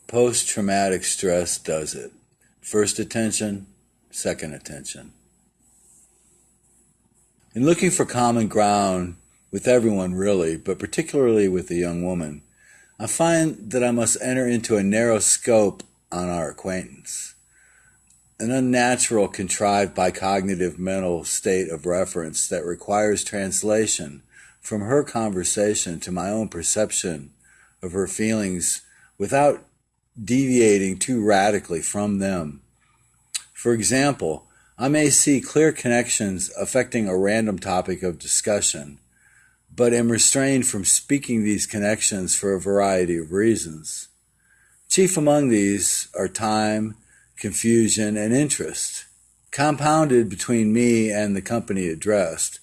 Post-traumatic stress does it. First attention, second attention. In looking for common ground with everyone really, but particularly with the young woman, I find that I must enter into a narrow scope on our acquaintance. An unnatural, contrived bicognitive mental state of reference that requires translation from her conversation to my own perception of her feelings without deviating too radically from them. For example, I may see clear connections affecting a random topic of discussion, but am restrained from speaking these connections for a variety of reasons. Chief among these are time, confusion, and interest. Compounded between me and the company addressed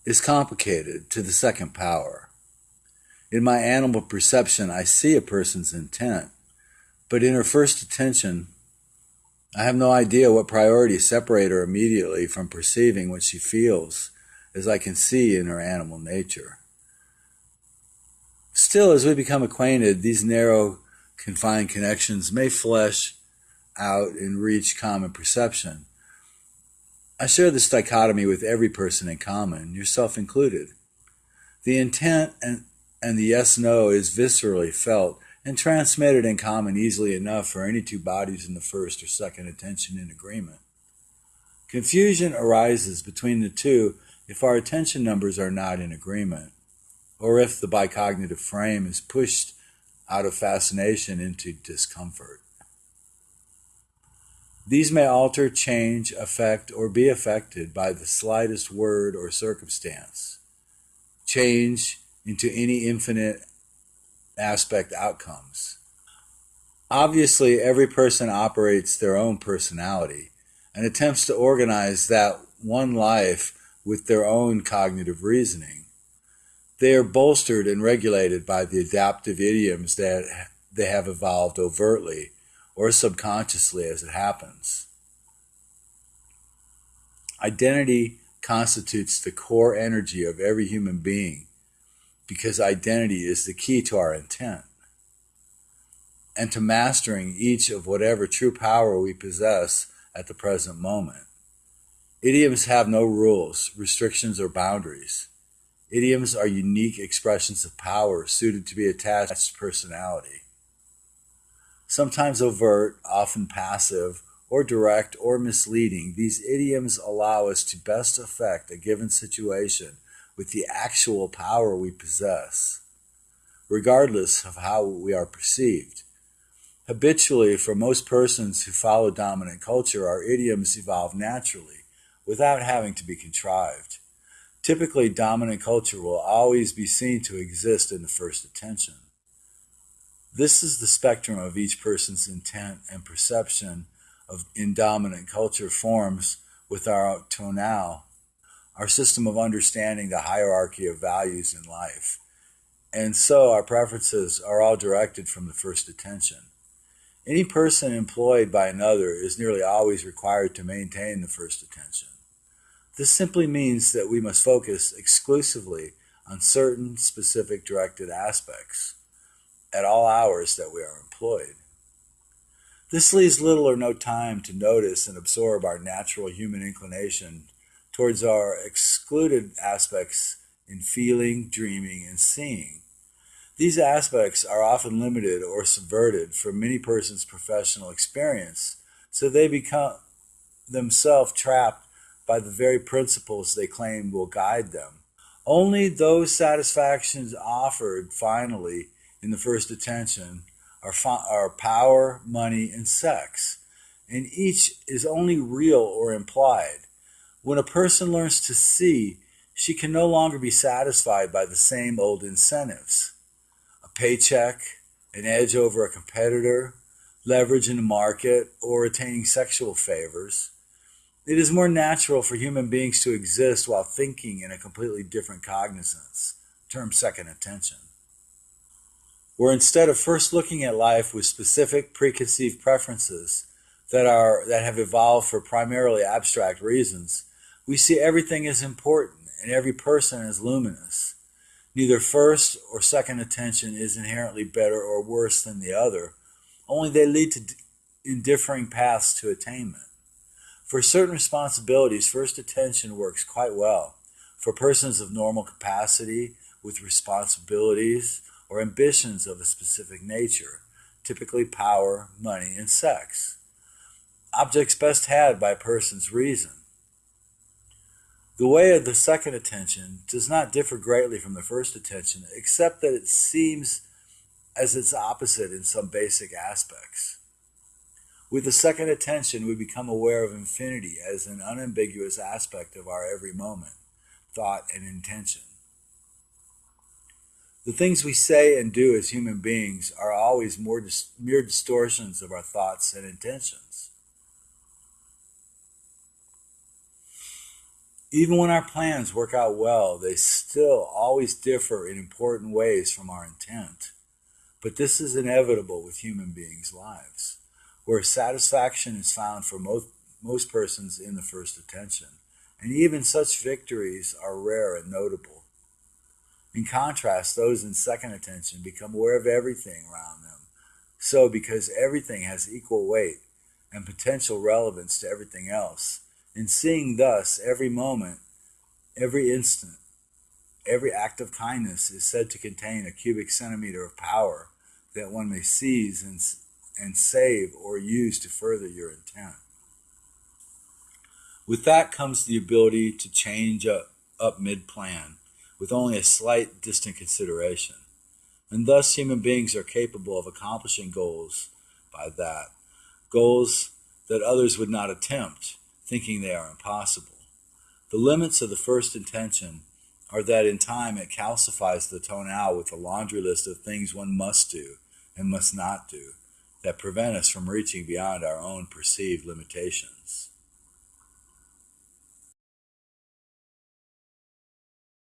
is complicated to the second power. In my animal perception, I see a person's intent, but in her first attention, I have no idea what priorities separate her immediately from perceiving what she feels, as I can see in her animal nature. Still, as we become acquainted, these narrow, confined connections may flesh out and reach common perception. I share this dichotomy with every person in common, yourself included. The intent and the yes-no is viscerally felt and transmitted in common easily enough for any two bodies in the first or second attention in agreement. Confusion arises between the two if our attention numbers are not in agreement, or if the bicognitive frame is pushed out of fascination into discomfort. These may alter, change, affect, or be affected by the slightest word or circumstance, change into any infinite aspect outcomes. Obviously, every person operates their own personality and attempts to organize that one life with their own cognitive reasoning. They are bolstered and regulated by the adaptive idioms that they have evolved overtly or subconsciously as it happens. Identity constitutes the core energy of every human being because identity is the key to our intent and to mastering each of whatever true power we possess at the present moment. Idioms have no rules, restrictions, or boundaries. Idioms are unique expressions of power suited to be attached to personality. Sometimes overt, often passive, or direct, or misleading, these idioms allow us to best affect a given situation with the actual power we possess, regardless of how we are perceived. Habitually, for most persons who follow dominant culture, our idioms evolve naturally, without having to be contrived. Typically, dominant culture will always be seen to exist in the first attention. This is the spectrum of each person's intent and perception in dominant culture forms with our tonal, our system of understanding the hierarchy of values in life. And so our preferences are all directed from the first attention. Any person employed by another is nearly always required to maintain the first attention. This simply means that we must focus exclusively on certain specific directed aspects at all hours that we are employed. This leaves little or no time to notice and absorb our natural human inclination towards our excluded aspects in feeling, dreaming, and seeing. These aspects are often limited or subverted from many persons' professional experience, so they become themselves trapped by the very principles they claim will guide them. Only those satisfactions offered finally in the first attention are power, money, and sex, and each is only real or implied. When a person learns to see, she can no longer be satisfied by the same old incentives. A paycheck, an edge over a competitor, leverage in the market, or attaining sexual favors. It is more natural for human beings to exist while thinking in a completely different cognizance, termed second attention, where instead of first looking at life with specific preconceived preferences that have evolved for primarily abstract reasons, we see everything as important and every person as luminous. Neither first or second attention is inherently better or worse than the other, only they lead in differing paths to attainment. For certain responsibilities, first attention works quite well. For persons of normal capacity, with responsibilities or ambitions of a specific nature, typically power, money, and sex. Objects best had by a person's reason. The way of the second attention does not differ greatly from the first attention, except that it seems as its opposite in some basic aspects. With the second attention, we become aware of infinity as an unambiguous aspect of our every moment, thought, and intention. The things we say and do as human beings are always mere distortions of our thoughts and intentions. Even when our plans work out well, they still always differ in important ways from our intent. But this is inevitable with human beings' lives, where satisfaction is found for most persons in the first attention, and even such victories are rare and notable. In contrast, those in second attention become aware of everything around them. So, because everything has equal weight and potential relevance to everything else, in seeing thus every moment, every instant, every act of kindness is said to contain a cubic centimeter of power that one may seize and save or use to further your intent. With that comes the ability to change up mid-plan, with only a slight distant consideration. And thus human beings are capable of accomplishing goals by that, goals that others would not attempt, thinking they are impossible. The limits of the first intention are that in time it calcifies the tonal with a laundry list of things one must do and must not do that prevent us from reaching beyond our own perceived limitations.